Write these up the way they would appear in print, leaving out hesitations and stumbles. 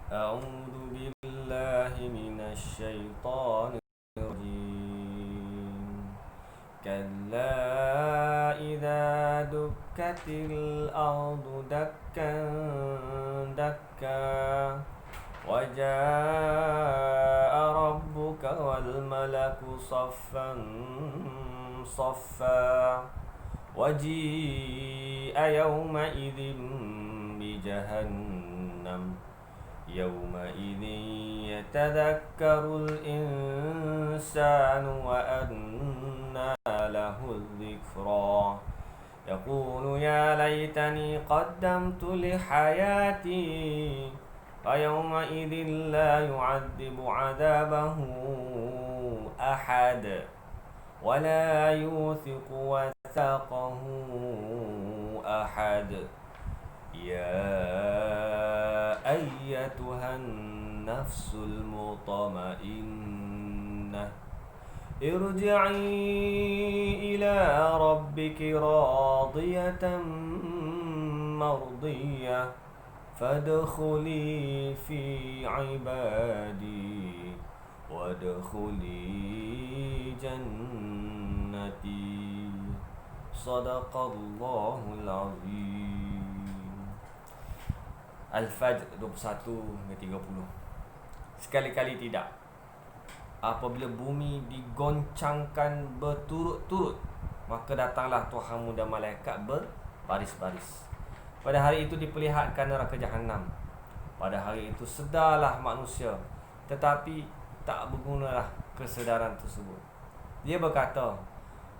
أعوذ بالله من الشيطان الرجيم. كلا إذا دكت الأرض دكا دكا وجاء ربك والملك صفا صفا وجيء يومئذ بجهنم يومئذ يتذكر الإنسان وأنى له الذكرى يقول يا ليتني قدمت لحياتي فيومئذ لا يعذب عذابه أحد ولا يوثق وثاقه أحد يا أيتها النفس المطمئنة ارجعي إلى ربك راضية مرضية فادخلي في عبادي وادخلي جنتي صدق الله العظيم. Al-Fajr 21-30. Sekali-kali tidak, apabila bumi digoncangkan berturut-turut, maka datanglah Tuhanmu dan malaikat berbaris-baris. Pada hari itu diperlihatkan neraka Jahannam. Pada hari itu sedarlah manusia, tetapi tak bergunalah kesedaran tersebut. Dia berkata,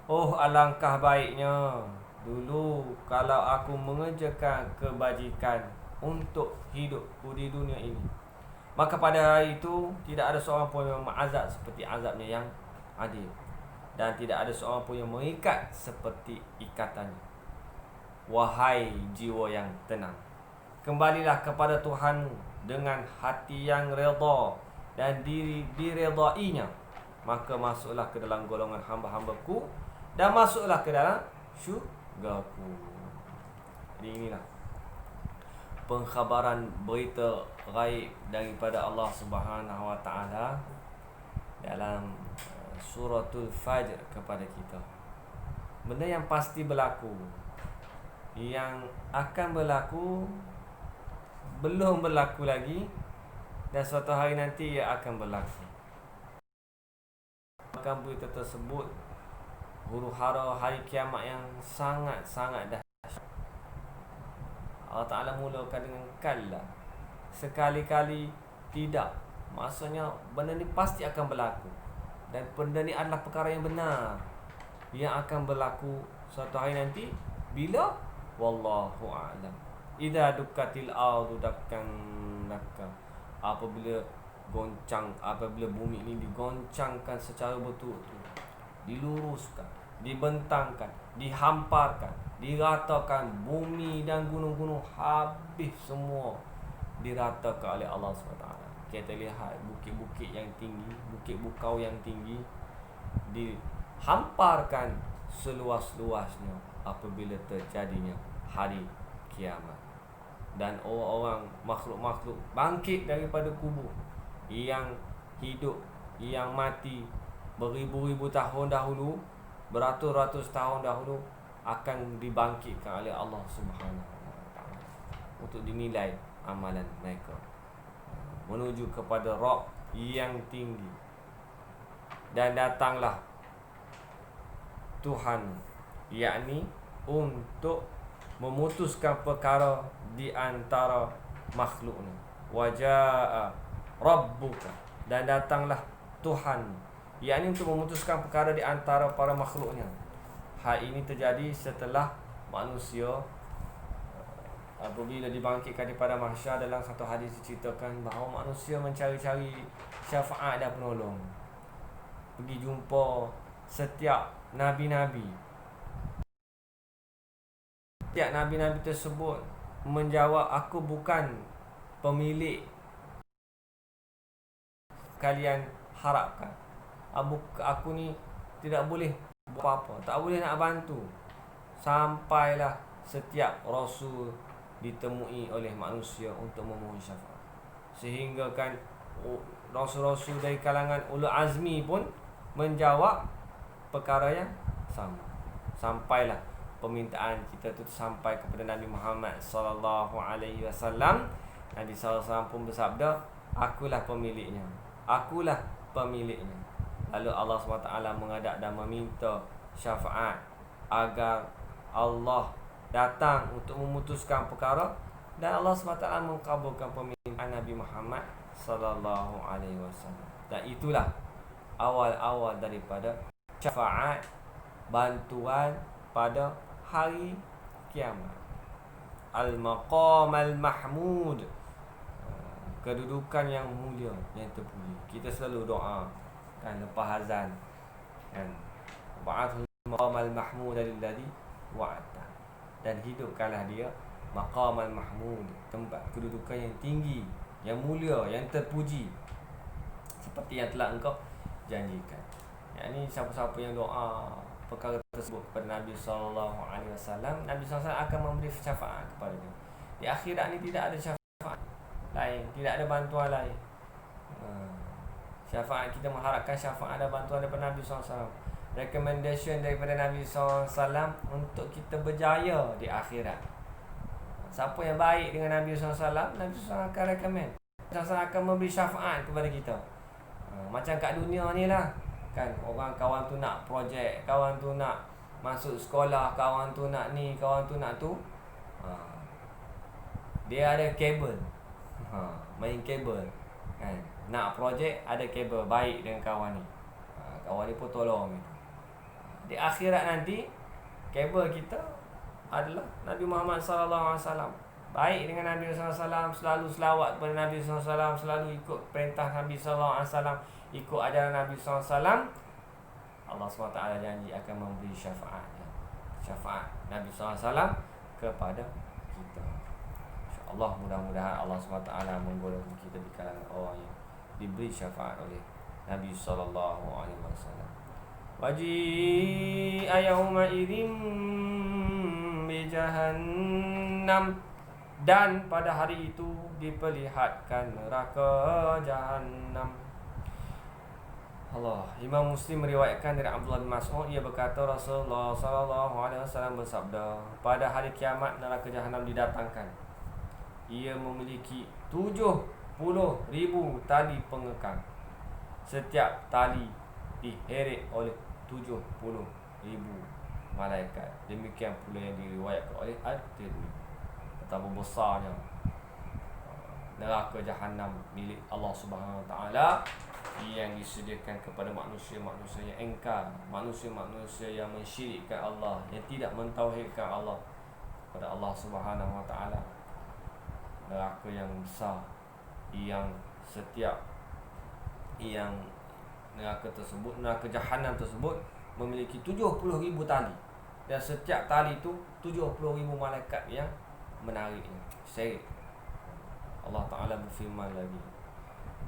oh alangkah baiknya dulu kalau aku mengerjakan kebajikan untuk hidupku di dunia ini. Maka pada hari itu tidak ada seorang pun yang mengazab seperti azabnya yang adil, dan tidak ada seorang pun yang mengikat seperti ikatannya. Wahai jiwa yang tenang, kembalilah kepada Tuhanmu dengan hati yang redha dan diredainya, maka masuklah ke dalam golongan hamba-hambaku dan masuklah ke dalam syurgaku. Jadi inilah pengkhabaran berita gaib daripada Allah Subhanahu Wa Taala dalam suratul Fajr kepada kita. Benda yang pasti berlaku, yang akan berlaku, belum berlaku lagi, dan suatu hari nanti ia akan berlaku. Akan berita tersebut huru-hara hari kiamat yang sangat-sangat dahsyat. Allah Ta'ala mulakan dengan kalla, sekali-kali tidak. Maksudnya benda ni pasti akan berlaku, dan benda ni adalah perkara yang benar yang akan berlaku suatu hari nanti. Bila? Wallahu a'lam. Idza dukkatil ardu dakkan dakka, apabila bumi ini digoncangkan secara berturut-turut, diluruskan, dibentangkan, dihamparkan, diratakan, bumi dan gunung-gunung habis semua diratakan oleh Allah SWT. Kita lihat bukit-bukit yang tinggi, bukit bukau yang tinggi dihamparkan seluas-luasnya apabila terjadinya hari kiamat. Dan orang-orang, makhluk-makhluk bangkit daripada kubur, yang hidup, yang mati beribu-ribu tahun dahulu, beratus-ratus tahun dahulu, akan dibangkitkan oleh Allah Subhanahu Wa Taala untuk dinilai amalan mereka menuju kepada Rabb yang tinggi. Dan datanglah Tuhan, yakni untuk memutuskan perkara di antara makhluknya. Wajaa Rabbuka, dan datanglah Tuhan, yakni untuk memutuskan perkara di antara para makhluknya. Hal ini terjadi setelah manusia apabila dibangkitkan daripada mahsyar. Dalam satu hadis diceritakan bahawa manusia mencari-cari syafaat dan penolong, pergi jumpa setiap nabi-nabi. Setiap nabi-nabi tersebut menjawab, aku bukan pemilik kalian harapkan. Aku ni tidak boleh buat apa, tak boleh nak bantu. Sampailah setiap rasul ditemui oleh manusia untuk memohon syafaat. Sehingga kan rasul-rasul dari kalangan ulul azmi pun menjawab perkara yang sama. Sampailah permintaan kita tu sampai kepada Nabi Muhammad sallallahu alaihi wasallam. Nabi sallallahu alaihi wasallam pun bersabda, akulah pemiliknya, akulah pemiliknya. Lalu Allah SWT menghadap dan meminta syafaat agar Allah datang untuk memutuskan perkara, dan Allah SWT mengabulkan permintaan Nabi Muhammad sallallahu alaihi wasallam. Dan itulah awal-awal daripada syafaat, bantuan pada hari kiamat. Al-maqam al-mahmud, kedudukan yang mulia, yang terpuji. Kita selalu doa kan lepas azan kan, wa'athul maqam al-mahmud alladhi wa'ata, dan hidupkanlah dia maqam al-mahmud, tempat kedudukan yang tinggi, yang mulia, yang terpuji, seperti yang telah engkau janjikan. Yang ni siapa-siapa yang doa perkara tersebut kepada Nabi SAW, Nabi SAW akan memberi syafaat kepada dia. Di akhirat ni tidak ada syafaat lain, tidak ada bantuan lain. Syafaat, kita mengharapkan syafaat dan bantuan daripada Nabi SAW, recommendation daripada Nabi SAW untuk kita berjaya di akhirat. Siapa yang baik dengan Nabi SAW, Nabi SAW akan recommend, Nabi SAW akan memberi syafaat kepada kita. Macam kat dunia ni lah kan, orang kawan tu nak projek, kawan tu nak masuk sekolah, kawan tu nak ni, kawan tu nak tu. Dia ada kabel, main kabel kan, nak projek ada kabel, baik dengan kawan ni, kawan ni pun tolong gitu. Di akhirat nanti kabel kita adalah Nabi Muhammad SAW. Baik dengan Nabi SAW, selalu selawat kepada Nabi SAW, selalu ikut perintah Nabi SAW, ikut ajaran Nabi SAW. Allah SWT janji akan memberi syafaat Nabi SAW kepada kita. InsyaAllah, mudah-mudahan Allah SWT menggolongkan kita di kalangan orang yang diberi syafaat oleh Nabi SAW. Waji'a yawma idzin bi jahannam, dan pada hari itu diperlihatkan neraka Jahannam. Allah. Imam Muslim meriwayatkan dari Abdullah bin Mas'ud, ia berkata Rasulullah sallallahu alaihi wasallam bersabda, pada hari kiamat neraka Jahannam didatangkan. Ia memiliki 70,000 tali pengekang. Setiap tali diheret oleh 70,000 malaikat. Demikian pula yang diriwayatkan oleh At-Tirmidzi. Betapa besarnya neraka Jahannam milik Allah Subhanahu Wa Taala yang disediakan kepada manusia-manusia yang engkar, manusia-manusia yang mensyirikkan Allah, yang tidak mentauhidkan Allah kepada Allah Subhanahu Wa Taala. Neraka yang besar, yang setiap yang neraka tersebut, neraka Jahannam tersebut memiliki 70,000 tali, dan setiap tali itu 70,000 malaikat yang menariknya, seret. Allah Ta'ala berfirman lagi,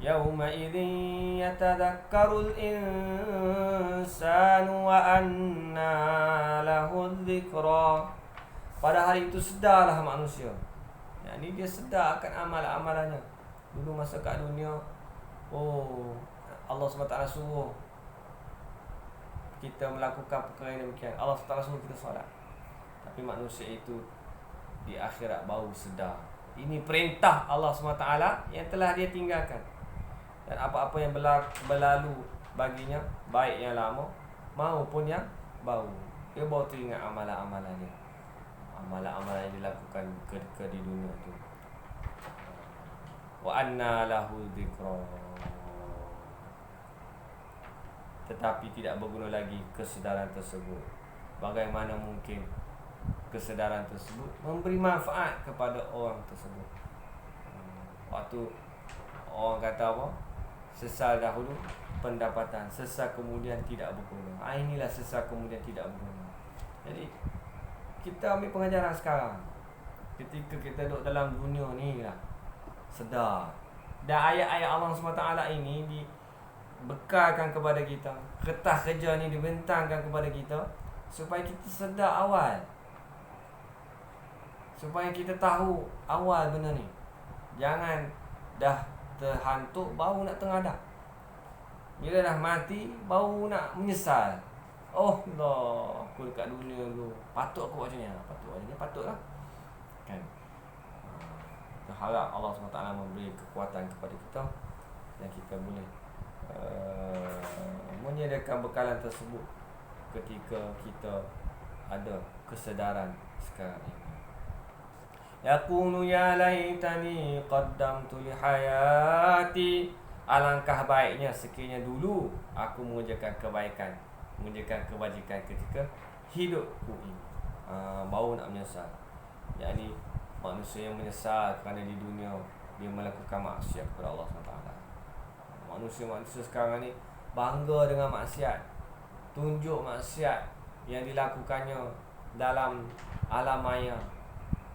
Yawma idzin yatadhakkarul insanu wa anna lahul dzikra. Pada hari itu sedarlah manusia. Ini dia sedar akan amalan-amalannya. Dulu masa kat dunia, Allah SWT suruh kita melakukan perkara yang demikian, Allah SWT suruh kita solat, tapi manusia itu di akhirat baru sedar ini perintah Allah SWT yang telah dia tinggalkan. Dan apa-apa yang berlalu baginya, baik yang lama maupun yang baru, dia baru teringat amalan-amalannya, amalan-amalan yang dilakukan ketika di dunia itu. Wa anna lahu dzikra, tetapi tidak berguna lagi kesedaran tersebut. Bagaimana mungkin kesedaran tersebut memberi manfaat kepada orang tersebut? Waktu orang kata apa? Sesal dahulu pendapatan, sesal kemudian tidak berguna. Inilah sesal kemudian tidak berguna. Jadi kita ambil pengajaran sekarang, ketika kita duduk dalam dunia ni lah, sedar. Dan ayat-ayat Allah SWT ini dibekalkan kepada kita, kertas kerja ni dibentangkan kepada kita supaya kita sedar awal, supaya kita tahu awal benda ni. Jangan dah terhantuk baru nak tengadah. Bila dah mati baru nak menyesal. Oh Allah, aku dekat dunia dulu patut aku buat macam ni. Patutlah kan. Kita harap Allah SWT memberi kekuatan kepada kita dan kita boleh menyediakan bekalan tersebut ketika kita ada kesedaran sekarang ini. Yaqulu ya laitani qaddamtu li hayati. Alangkah baiknya sekiranya dulu aku mengerjakan kebaikan, mengerjakan kebajikan ketika hidupku ini. Baru nak menyesal. Yakni manusia yang menyesal kerana di dunia dia melakukan maksiat kepada Allah SWT. Manusia-manusia sekarang ni bangga dengan maksiat, tunjuk maksiat yang dilakukannya dalam alam maya,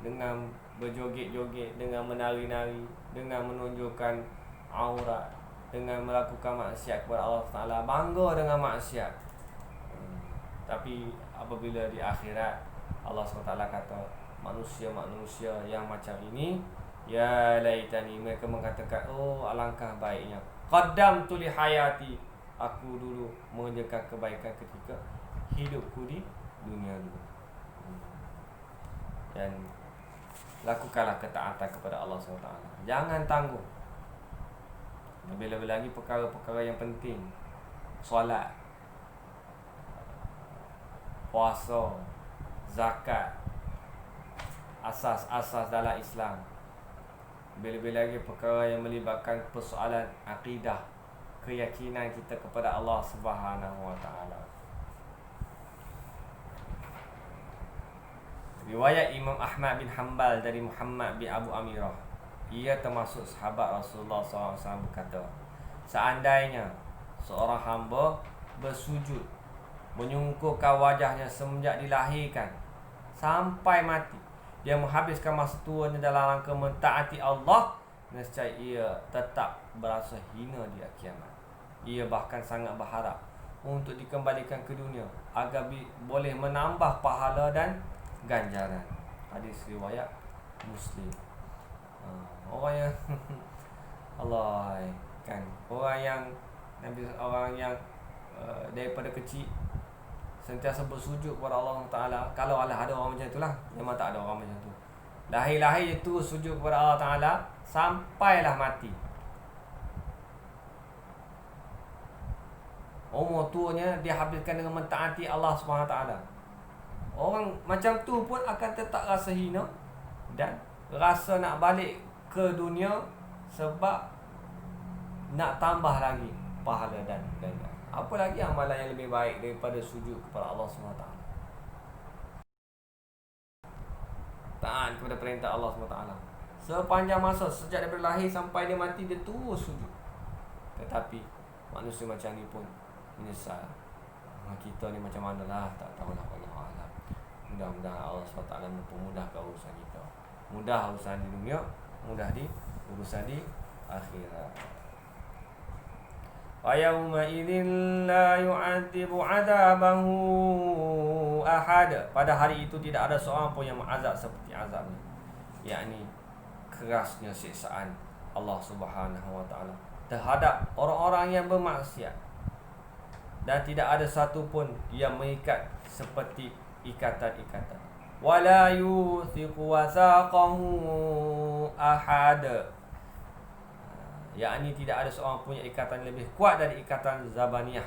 dengan berjoget-joget, dengan menari-nari, dengan menunjukkan aurat, dengan melakukan maksiat kepada Allah Taala, bangga dengan maksiat. Tapi apabila di akhirat Allah SWT kata manusia-manusia yang macam ini, ya laitani, mereka mengatakan, oh alangkah baiknya qaddamtu li hayati, aku dulu mengerjakan kebaikan ketika hidupku di dunia dulu. Dan lakukanlah ketaatan kepada Allah SWT. Jangan tangguh. Lebih-lebih lagi perkara-perkara yang penting, solat, puasa, zakat, asas-asas dalam Islam. Lebih-lebih lagi perkara yang melibatkan persoalan akidah, keyakinan kita kepada Allah Subhanahu Wa Taala. Riwayat Imam Ahmad bin Hanbal dari Muhammad bin Abu Amirah, ia termasuk sahabat Rasulullah SAW, berkata, seandainya seorang hamba bersujud, menyungkurkan wajahnya semenjak dilahirkan sampai mati, dia menghabiskan masa tuanya dalam rangka mentaati Allah, nescaya ia tetap berasa hina di hari kiamat. Ia bahkan sangat berharap untuk dikembalikan ke dunia agar boleh menambah pahala dan ganjaran. Hadis riwayat Muslim. Orang yang Allah kan, orang yang daripada kecil sentiasa bersujud kepada Allah Taala. Kalau ada orang macam itulah, memang tak ada orang macam tu. Lahir-lahir itu sujud kepada Allah Taala sampailah mati. Umur tuanya dia habiskan dengan mentaati Allah Subhanahu Taala. Orang macam tu pun akan tetap rasa hina dan rasa nak balik ke dunia sebab nak tambah lagi pahala dan ganjaran. Apa lagi amalan yang lebih baik daripada sujud kepada Allah SWT? Taat kepada perintah Allah SWT sepanjang masa, sejak daripada lahir sampai dia mati, dia terus sujud. Tetapi manusia macam ni pun menyesal. Kita ni macam mana lah, tak tahulah, Allah Alam. Mudah-mudahan Allah SWT mempermudahkan urusan kita. Mudah urusan di dunia, mudah di urusan di akhirat. وَيَوْمَئِذٍ لَا يُعَذِّبُ عَذَابَهُ أَحَدٌ. Pada hari itu tidak ada seorang pun yang mengazab seperti azabnya, yakni kerasnya siksaan Allah Subhanahu Wa Taala terhadap orang-orang yang bermaksiat, dan tidak ada satu pun yang mengikat seperti ikatan-ikatan. وَلَا يُوثِقُ وَثَاقَهُ أَحَدٌ, yakni tidak ada seorang punya ikatan lebih kuat dari ikatan Zabaniyah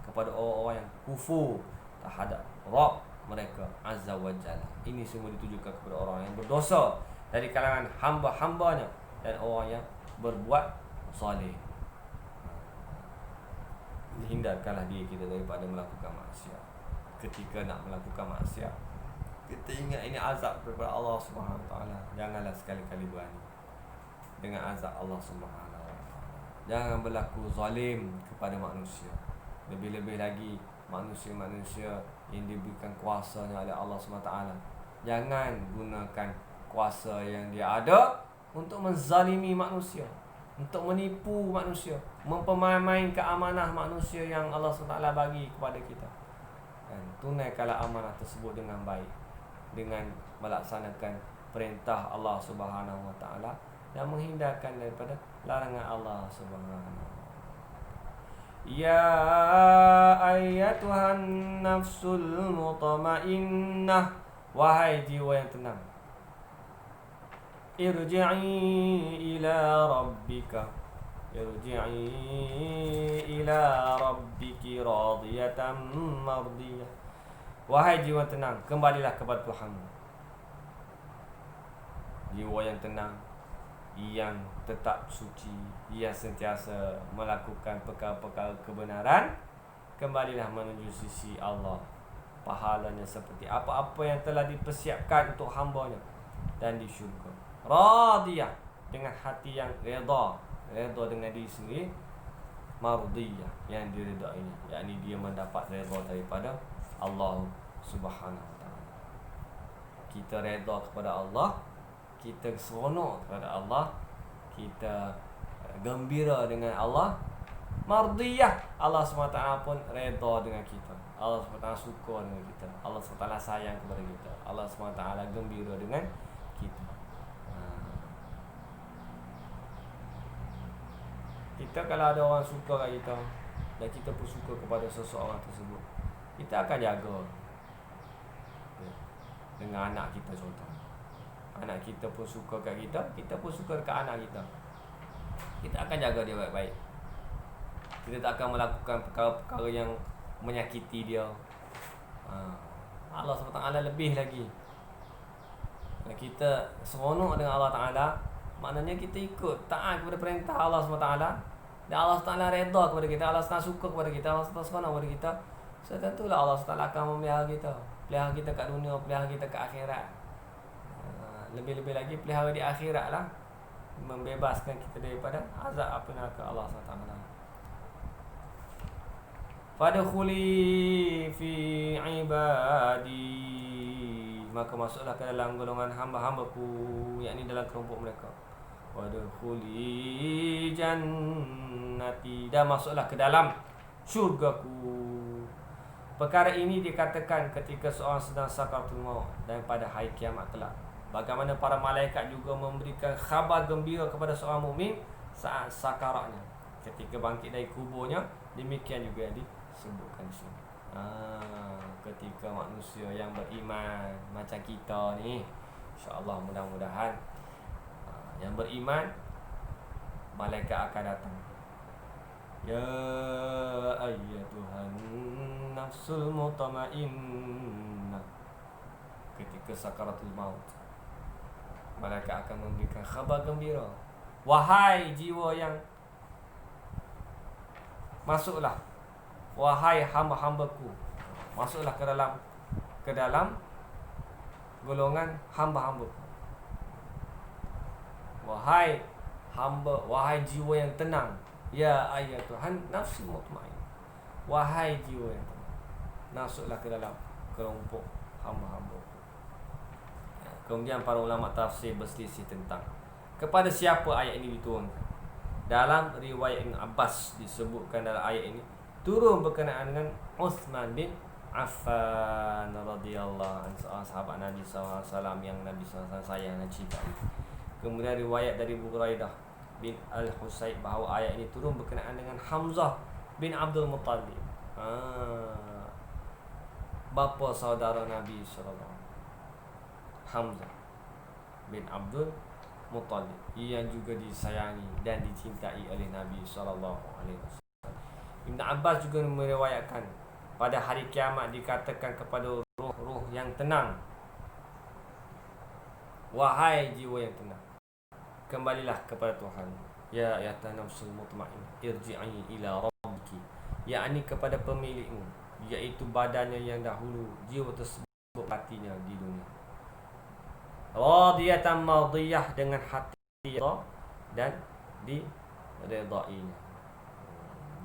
kepada orang-orang yang kufur terhadap Rabb mereka Azza wa Jalla. Ini semua ditujukan kepada orang yang berdosa dari kalangan hamba-hambanya dan orang yang berbuat saleh. Hindarkanlah diri kita daripada melakukan maksiat. Ketika nak melakukan maksiat, kita ingat ini azab daripada Allah Subhanahu Wa Taala. Janganlah sekali-kali berani dengan azab Allah Subhanahu. Jangan berlaku zalim kepada manusia. Lebih-lebih lagi manusia-manusia yang diberikan kuasanya oleh Allah SWT. Jangan gunakan kuasa yang dia ada untuk menzalimi manusia, untuk menipu manusia, mempermainkan amanah manusia yang Allah SWT bagi kepada kita. Dan tunaikanlah amanah tersebut dengan baik, dengan melaksanakan perintah Allah Subhanahu Wa Taala dan menghindarkan daripada larangan Allah Subhanahu. Ya ayyatuhan nafsul mutmainnah, wahai jiwa yang tenang, irji'i ila rabbika, irji'i ila rabbiki radiyatan mardiyah. Wahai jiwa tenang, kembalilah kepada Tuhanmu. Jiwa yang tenang, yang tetap suci, yang sentiasa melakukan perkara-perkara kebenaran, kembalilah menuju sisi Allah. Pahalanya seperti apa-apa yang telah dipersiapkan untuk hamba-Nya dan di syurga. Radiyah, dengan hati yang redha, redha dengan diri sendiri. Mardiyah, yang diredainya, yakni dia mendapat redha daripada Allah Subhanahu Wa Taala. Kita redha kepada Allah, kita seronok kepada Allah, kita gembira dengan Allah. Mardiyah, Allah SWT pun redha dengan kita, Allah SWT suka dengan kita, Allah SWT sayang kepada kita, Allah SWT gembira dengan kita. Kita kalau ada orang suka kat kita dan kita pun suka kepada seseorang tersebut, kita akan jaga dengan anak kita contoh. Anak kita pun suka kat kita, kita pun suka dekat anak kita. Kita akan jaga dia baik-baik. Kita tak akan melakukan perkara-perkara yang menyakiti dia. Allah SWT lebih lagi. Kita seronok dengan Allah Ta'ala, maknanya kita ikut taat kepada perintah Allah SWT, dan Allah SWT redha kepada kita, Allah SWT suka kepada kita, Allah SWT seronok kepada kita. So tentulah Allah SWT akan memelihara kita. Pelihara kita kat dunia, pelihara kita kat akhirat. Lebih-lebih lagi pelihara di akhirat lah, membebaskan kita daripada azab api neraka Allah SWT. Fadkhuli fi ibadi, maka masuklah ke dalam golongan hamba-hambaku, yakni dalam kelompok mereka. Wadkhuli jannati, dan masuklah ke dalam syurgaku. Perkara ini dikatakan ketika seorang sedang sakaratul maut dan pada hari kiamat kelak. Bagaimana para malaikat juga memberikan khabar gembira kepada seorang mukmin saat sakaratnya, ketika bangkit dari kuburnya, demikian juga disebutkan di sini. Ketika manusia yang beriman macam kita ni, insya-Allah mudah-mudahan yang beriman, malaikat akan datang. Ya ayyatuhan nafsul mutmainnah, ketika sakaratul maut, malaikat akan memberikan khabar gembira. Wahai jiwa yang, masuklah, wahai hamba-hambaku, masuklah ke dalam golongan hamba-hambaku. Wahai hamba, wahai jiwa yang tenang. Ya ayyatuhan nafsul mutmainnah, wahai jiwa yang tenang, masuklah ke dalam kelompok hamba-hambaku. Kemudian para ulama tafsir berselisih tentang kepada siapa ayat ini diturunkan. Dalam riwayat Ibn Abbas disebutkan dalam ayat ini turun berkenaan dengan Uthman bin Affan radhiyallahu anhu, sahabat Nabi SAW yang Nabi SAW sayang dan cinta. Kemudian riwayat dari Buraidah bin Al-Husayb bahawa ayat ini turun berkenaan dengan Hamzah bin Abdul Muttalib, bapa saudara Nabi SAW, Hamzah bin Abdul Muttalib, yang juga disayangi dan dicintai oleh Nabi SAW. Ibn Abbas juga meriwayatkan pada hari kiamat dikatakan kepada ruh-ruh yang tenang, wahai jiwa yang tenang, kembalilah kepada Tuhan. Ya nafsul mutmainnah, irji'i ila rabbiki, yakni kepada pemilikmu, iaitu badannya yang dahulu jiwa tersebut hatinya di dunia. Radiyatan mardiyah, dengan hati dan diredainya.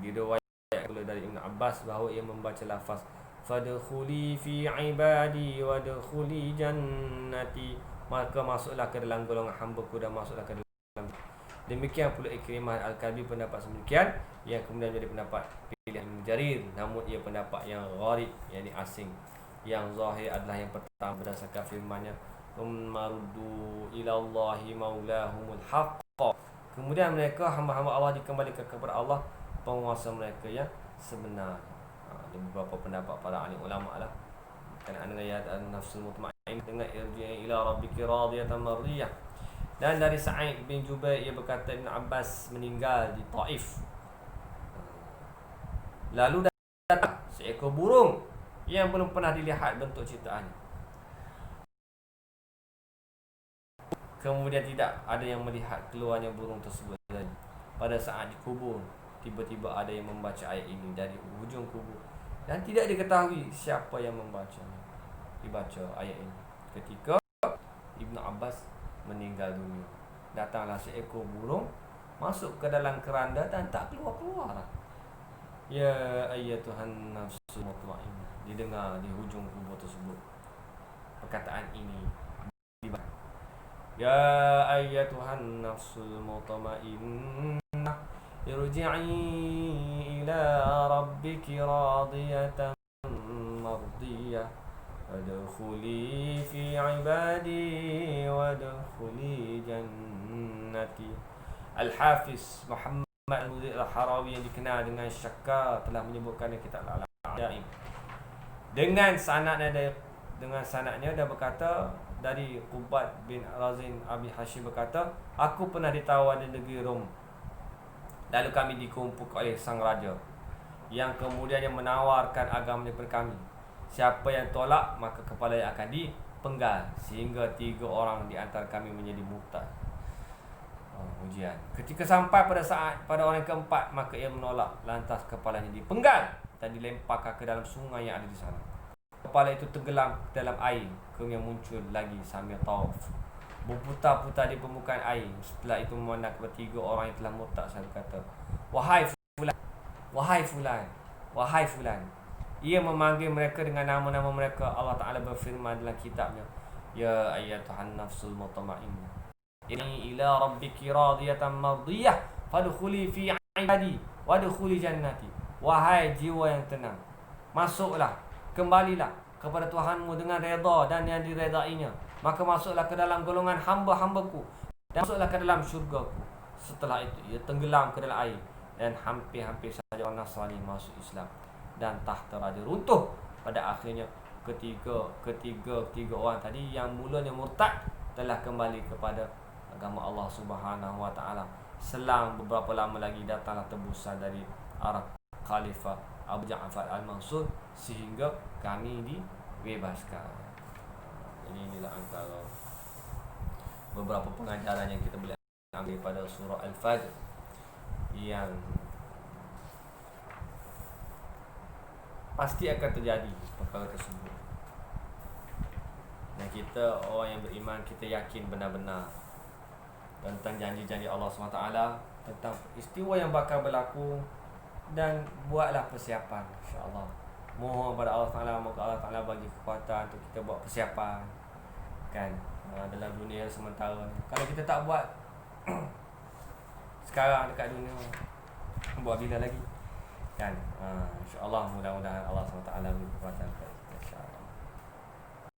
Diriwayatkan pula dari Ibn Abbas bahawa ia membaca lafaz fadkhuli fi ibadi wadkhuli jannati, maka masuklah ke dalam golongan hamba-Ku dan masuklah ke dalam. Demikian pula Ikrimah Al-Kalbi pendapat semikian, yang kemudian menjadi pendapat pilihan Jarir, namun ia pendapat yang gharib, yakni asing. Yang zahir adalah yang pertama berdasarkan firman-Nya, "Tsumma ruddu ila Allahi maulahumul haqq Kemudian mereka hamba-hamba Allah dikembalikan kepada Allah, penguasa mereka yang sebenar. Ada beberapa pendapat para ahli ulama lah berkenaan dengan ayat an-nafsul mutmainnah dengan irji'i ila rabbiki radiyatan mardiyah. Dan dari Sa'id bin Jubair, ia berkata Ibn Abbas meninggal di Taif. Lalu datang seekor burung yang belum pernah dilihat bentuk ciptaannya. Kemudian tidak ada yang melihat keluarnya burung tersebut. Pada saat dikubur, tiba-tiba ada yang membaca ayat ini dari hujung kubur, dan tidak diketahui siapa yang membacanya. Dibaca ayat ini ketika Ibn Abbas meninggal dunia. Datanglah seekor burung masuk ke dalam keranda dan tak keluar-keluar. Ya ayyatuhan nafsul mutmainnah. Didengar di hujung kubur tersebut perkataan ini. Ya ayyatuhan nafsul mutmainnah, irji'i ila rabbiki radiyatan mardiyah, wadkhuli fi ibadi wadkhuli jannati. Al-Hafiz Muhammad Al-Harawi yang dikenal dengan Syakar telah menyebutkan dalam kitab Al-Ajaib dengan sanadnya dia berkata dari Qubat bin Razin Abi Hashim berkata, aku pernah ditawar di negeri Rom. Lalu kami dikumpulkan oleh sang raja yang kemudian menawarkan agama kepada kami. Siapa yang tolak, maka kepalanya akan dipenggal sehingga 3 orang di antara kami menjadi murtad. Ujian. Ketika sampai pada orang keempat, maka ia menolak, lantas kepalanya dipenggal dan dilemparkan ke dalam sungai yang ada di sana. Kepala itu tenggelam dalam air, kemudian muncul lagi sambil tawaf, berputar-putar di permukaan air. Setelah itu memandang kepada 3 orang yang telah murtad, saya berkata, wahai fulan, wahai fulan, wahai fulan. Ia memanggil mereka dengan nama-nama mereka. Allah Ta'ala berfirman dalam kitabnya, ya ayyatuhan nafsul mutmainnah, ini ila rabbiki radiyatan mardiyah, fadkhuli fi ibadi wadkhuli jannati. Wahai jiwa yang tenang, masuklah, kembalilah kepada Tuhanmu dengan redha dan yang diredainya, maka masuklah ke dalam golongan hamba-hambaku dan masuklah ke dalam syurgaku. Setelah itu ia tenggelam ke dalam air, dan hampir-hampir saja orang Nasrani masuk Islam dan tahta raja runtuh. Pada akhirnya ketiga orang tadi yang mulanya murtad telah kembali kepada agama Allah Subhanahu wa taala. Selang beberapa lama lagi datanglah tebusan dari arah Khalifah Abu Ja'far Al-Mansur sehingga kami dibebaskan. Jadi inilah antara beberapa pengajaran yang kita boleh ambil pada surah Al-Fajr yang pasti akan terjadi perkara tersebut. Dan kita orang yang beriman, kita yakin benar-benar tentang janji-janji Allah SWT, tentang istiwa yang bakal berlaku, dan buatlah persiapan, insya-Allah. Mohon pada Allah Ta'ala, moga Allah Ta'ala bagi kekuatan untuk kita buat persiapan kan, dalam dunia sementara ni. Kalau kita tak buat sekarang dekat dunia, buat bila lagi kan? InsyaAllah, mudah-mudahan Allah SWT beri kekuatan kepada kita, insya-Allah.